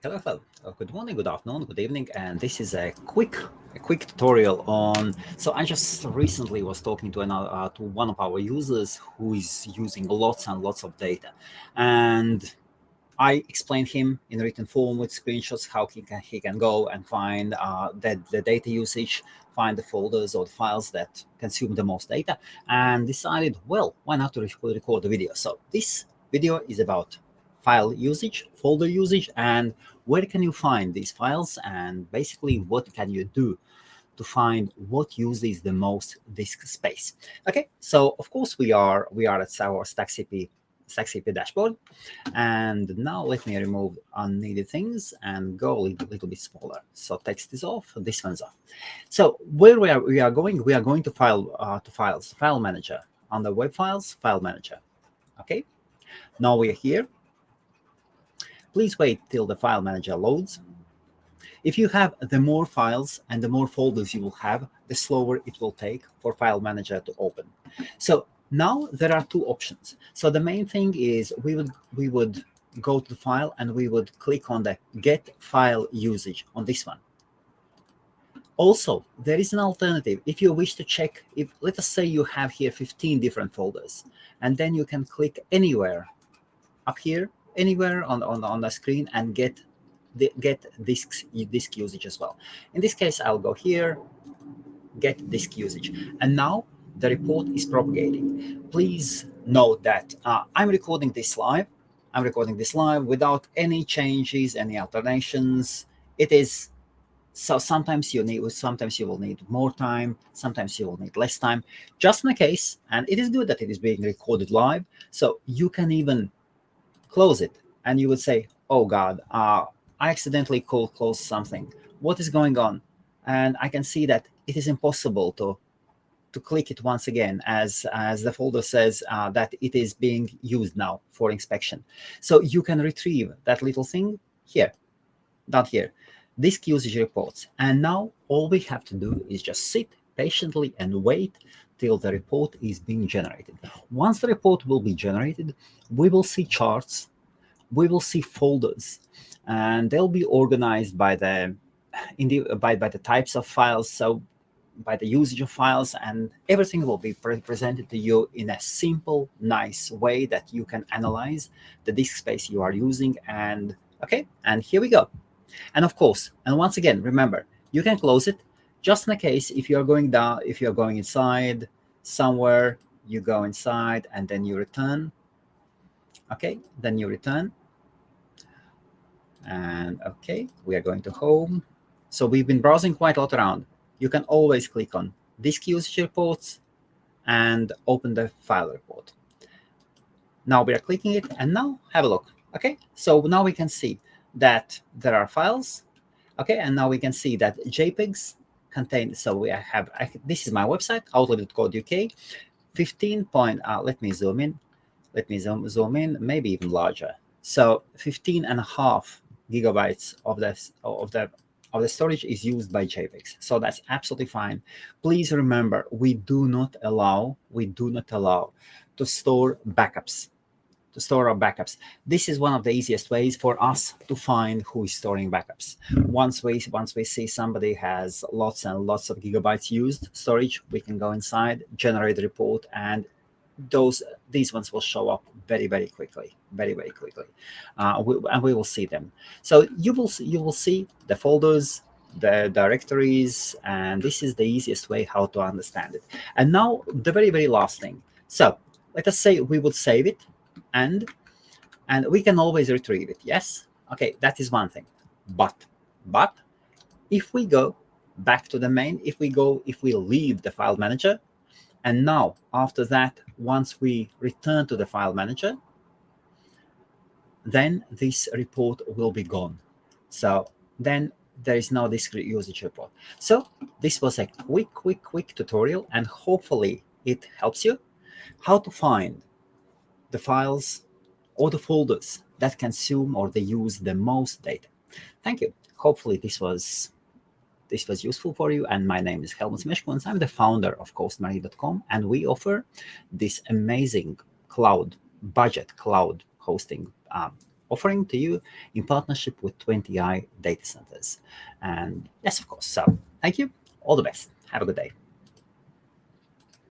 Hello, hello. Good morning, good afternoon, good evening, and this is a quick tutorial on. So I just recently was talking to another to one of our users who is using lots and lots of data, and I explained him in written form with screenshots how he can go and find the data usage, find the folders or the files that consume the most data, and decided, well, why not to record the video? So this video is about file usage, folder usage, and where can you find these files, and basically what can you do to find what uses the most disk space. Okay, so of course we are at our StackCP dashboard, and now let me remove unneeded things and go a little bit smaller. So text is off, this one's off. So where we are going to file manager, under web files, file manager. Okay, now we are here. Please wait till the file manager loads. If you have the more files and the more folders you will have, the slower it will take for file manager to open. So now there are two options. So the main thing is we would go to the file and we would click on the get file usage on this one. Also, there is an alternative. If you wish to check, if let us say you have here 15 different folders, and then you can click anywhere up here, anywhere on the screen, and get disk usage as well. In this case, I'll go here, get disk usage, and now the report is propagating. Please note that I'm recording this live. I'm recording this live without any changes, any alternations. It is so sometimes you will need more time, sometimes you will need less time, just in case. And it is good that it is being recorded live, so you can even close it, and you would say, oh God, I accidentally closed something. What is going on? And I can see that it is impossible to click it once again, as the folder says that it is being used now for inspection. So you can retrieve that little thing here, down here, disk usage reports. And now all we have to do is just sit patiently and wait till the report is being generated. Once the report will be generated, we will see charts, we will see folders, and they'll be organized by the by the types of files, so by the usage of files, and everything will be presented to you in a simple, nice way that you can analyze the disk space you are using. And okay, and here we go. And of course, and once again, remember, you can close it just in case if you're going down, if you're going inside somewhere, you go inside and then you return. Okay, then you return. And okay, we are going to home. So we've been browsing quite a lot around. You can always click on disk usage reports and open the file report. Now we are clicking it, and now have a look. Okay, so now we can see that there are files. Okay, and now we can see that JPEGs contain. So we have this is my website, outlet.co.uk. 15 point. Let me zoom in. Let me zoom in. Maybe even larger. So 15.5 gigabytes of the storage is used by JPEGs. So that's absolutely fine. Please remember, we do not allow to store backups. Our backups. This is one of the easiest ways for us to find who is storing backups. Once we see somebody has lots and lots of gigabytes used storage, we can go inside, generate the report, and these ones will show up very quickly, very quickly, and we will see them. So you will see the folders, the directories, and this is the easiest way how to understand it. And now the very last thing. So let us say we would save it, and we can always retrieve it. Yes, okay, that is one thing. But if we go back to the main, if we leave the file manager, and now after that, once we return to the file manager, then this report will be gone. So then there is no disk usage report. So this was a quick tutorial, and hopefully it helps you how to find the files or the folders that consume or they use the most data. Thank you. Hopefully this was useful for you. And my name is Helmut Meškons. I'm the founder of HostMaria.com, and we offer this amazing budget cloud hosting offering to you in partnership with 20i data centers. And yes, of course. So thank you. All the best. Have a good day.